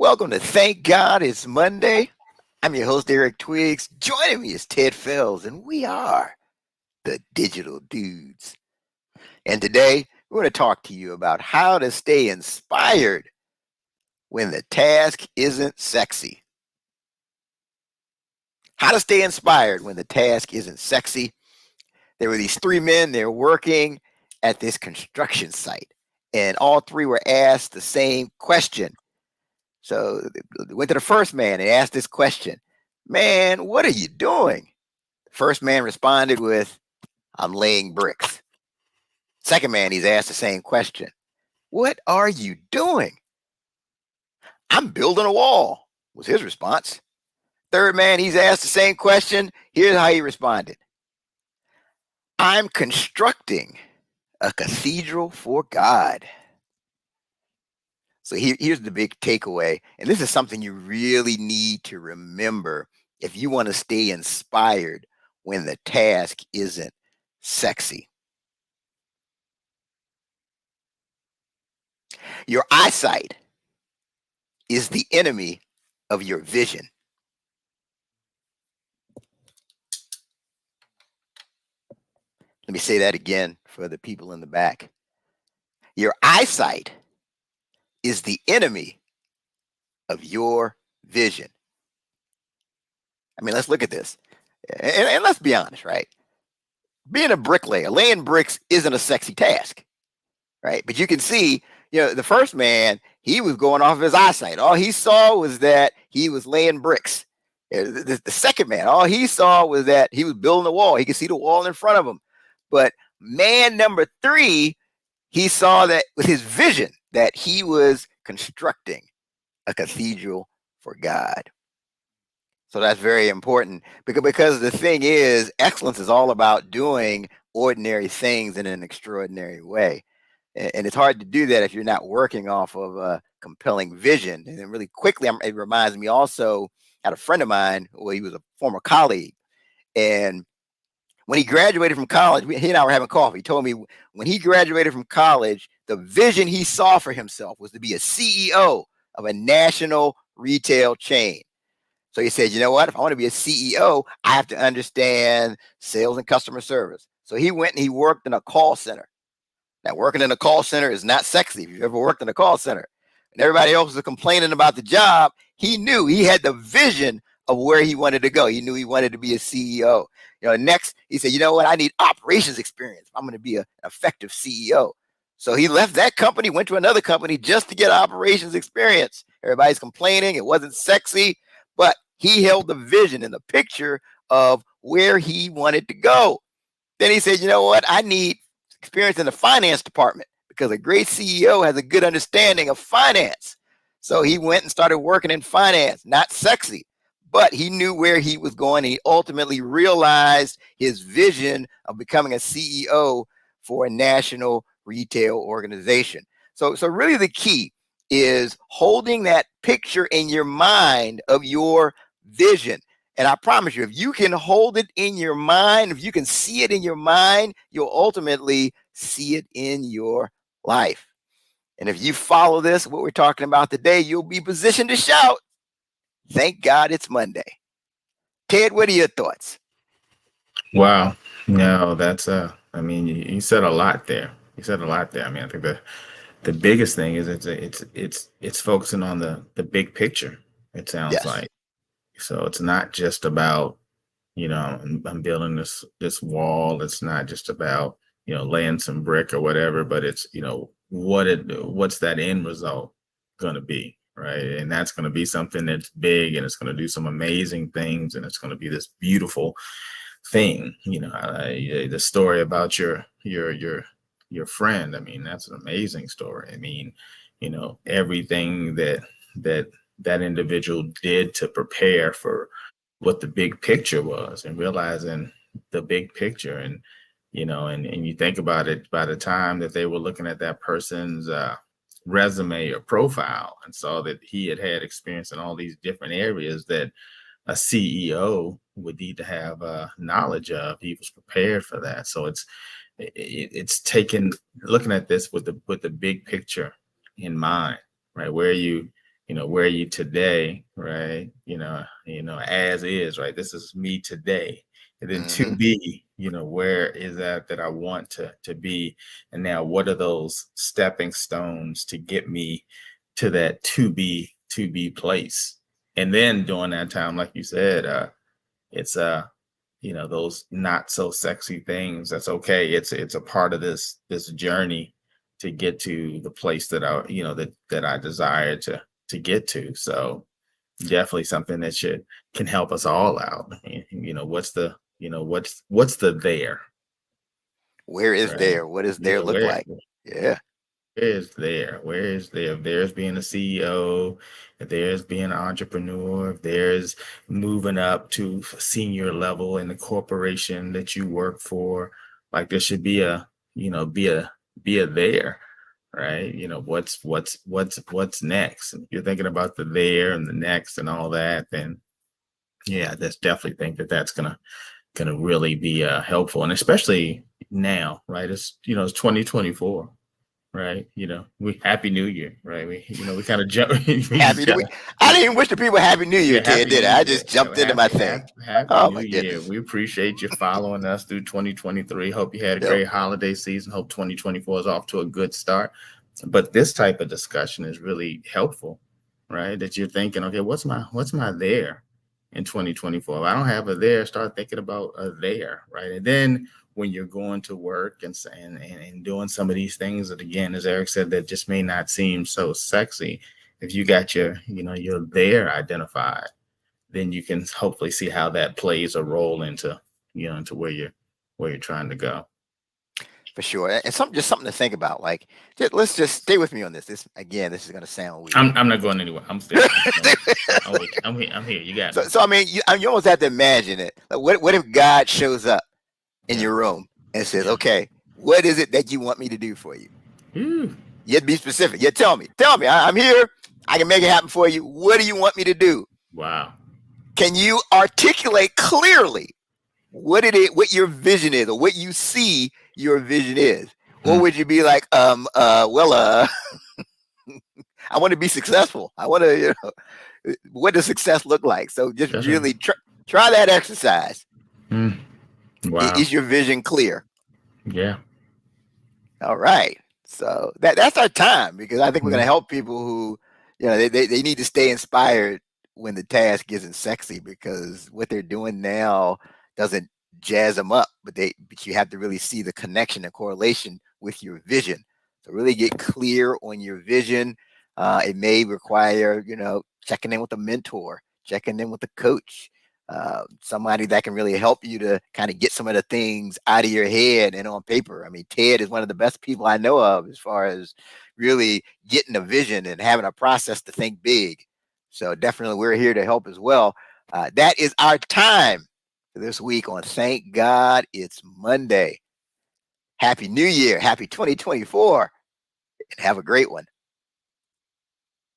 welcome to Thank God It's Monday. I'm your host, Eric Twiggs. Joining me is Ted Fells, and we are the Digital Dudes. And today, we're going to talk to you about how to stay inspired when the task isn't sexy. How to stay inspired when the task isn't sexy. There were these three men, they're working at this construction site, and all three were asked the same question. So they went to the first man and asked this question: "Man, what are you doing?" The first man responded with, "I'm laying bricks." Second man, he's asked the same question: "What are you doing?" "I'm building a wall," was his response. Third man, he's asked the same question. Here's how he responded: "I'm constructing a cathedral for God." So here's the big takeaway. And this is something you really need to remember if you want to stay inspired when the task isn't sexy. Your eyesight is the enemy of your vision. Let me say that again for the people in the back. Your eyesight is the enemy of your vision. I mean, let's look at this. And let's be honest, right? Being a bricklayer, laying bricks isn't a sexy task, right? But you can see, the first man, he was going off of his eyesight. All he saw was that he was laying bricks. The second man, all he saw was that he was building a wall. He could see the wall in front of him. But man number three, he saw that with his vision that he was constructing a cathedral for God. So that's very important because the thing is, excellence is all about doing ordinary things in an extraordinary way. And it's hard to do that if you're not working off of a compelling vision. And then really quickly, it reminds me also, I had a friend of mine, well, he was a former colleague. And when he graduated from college, he and I were having coffee. He told me when he graduated from college, the vision he saw for himself was to be a CEO of a national retail chain. So he said, you know what? If I want to be a CEO, I have to understand sales and customer service. So he went and he worked in a call center. Now, working in a call center is not sexy if you've ever worked in a call center. And everybody else was complaining about the job. He knew he had the vision of where he wanted to go. He knew he wanted to be a CEO. Next, he said, you know what? I need operations experience. I'm going to be an effective CEO. So he left that company, went to another company just to get operations experience. Everybody's complaining. It wasn't sexy. But he held the vision and the picture of where he wanted to go. Then he said, you know what? I need experience in the finance department because a great CEO has a good understanding of finance. So he went and started working in finance. Not sexy, but he knew where he was going. He ultimately realized his vision of becoming a CEO for a national retail organization. So really the key is holding that picture in your mind of your vision. And I promise you, if you can hold it in your mind, if you can see it in your mind, you'll ultimately see it in your life. And if you follow this, what we're talking about today, you'll be positioned to shout, "Thank God it's Monday." Ted, what are your thoughts? Wow. No, I mean, you said a lot there. You said a lot there. I mean, I think the biggest thing is it's focusing on the big picture. It sounds Yes. like. So it's not just about, I'm building this wall. It's not just about, laying some brick or whatever, but it's, what's that end result going to be, right? And that's going to be something that's big, and it's going to do some amazing things, and it's going to be this beautiful thing. The story about your friend. I mean, that's an amazing story. I mean, everything that that individual did to prepare for what the big picture was, and realizing the big picture. And and you think about it, by the time that they were looking at that person's resume or profile and saw that he had experience in all these different areas that a CEO would need to have knowledge of, he was prepared for that. So it's taken looking at this with the big picture in mind, right? Where are you where are you today, right? As is, right? This is me today. And then to Hmm. be, where is that I want to be? And now what are those stepping stones to get me to that to be place? And then during that time, like you said, it's those not so sexy things. That's okay. It's a part of this journey to get to the place that that I desire to get to. So definitely something that should can help us all out. What's the there, Where is right? there? What does there Yeah, look like? Yeah. where is there? Where is there? If there's being a CEO, if there's being an entrepreneur, if there's moving up to senior level in the corporation that you work for, like there should be be a there, right? What's next? If you're thinking about the there and the next and all that, then yeah, that's definitely think that's gonna really be helpful, and especially now, right? It's 2024. Right. We Happy New Year. Right. We kind of jump. We Happy just New kind Year. of, I didn't even wish the people Happy New Year, yeah. Ted, Happy did New I? I Year. just jumped into my thing. Happy Oh New my Year. goodness. We appreciate you following us through 2023. Hope you had a Yep. great holiday season. Hope 2024 is off to a good start. But this type of discussion is really helpful, right? That you're thinking, okay, what's my there in 2024? If I don't have a there, start thinking about a there, right? And then when you're going to work and doing some of these things that, again, as Eric said, that just may not seem so sexy, if you got your there identified, then you can hopefully see how that plays a role into where you're trying to go. For sure. And something to think about. Like, let's just stay with me on this. This is gonna sound weird. I'm not going anywhere. I'm staying. I'm here. You got so, me. so I mean, you almost have to imagine it. Like, what if God shows up in Yeah. your room and says, Yeah. "Okay, what is it that you want me to do for you?" Ooh, You'd be specific. You tell me. Tell me. I'm here. I can make it happen for you. What do you want me to do? wow. Can you articulate clearly what your vision is, or what you see your vision is? Or Hmm. would you be like, I want to be successful. I want to, what does success look like? So just That's right. really try that exercise. Hmm. Wow. Is your vision clear? Yeah. All right. So that's our time, because I think we're going to Hmm. help people who, they need to stay inspired when the task isn't sexy, because what they're doing now doesn't jazz them up, but you have to really see the connection and correlation with your vision. So really get clear on your vision. It may require, checking in with a mentor, checking in with a coach, somebody that can really help you to kind of get some of the things out of your head and on paper. I mean, Ted is one of the best people I know of as far as really getting a vision and having a process to think big. So definitely we're here to help as well. That is our time for this week on Thank God It's Monday. Happy New Year. Happy 2024. And have a great one.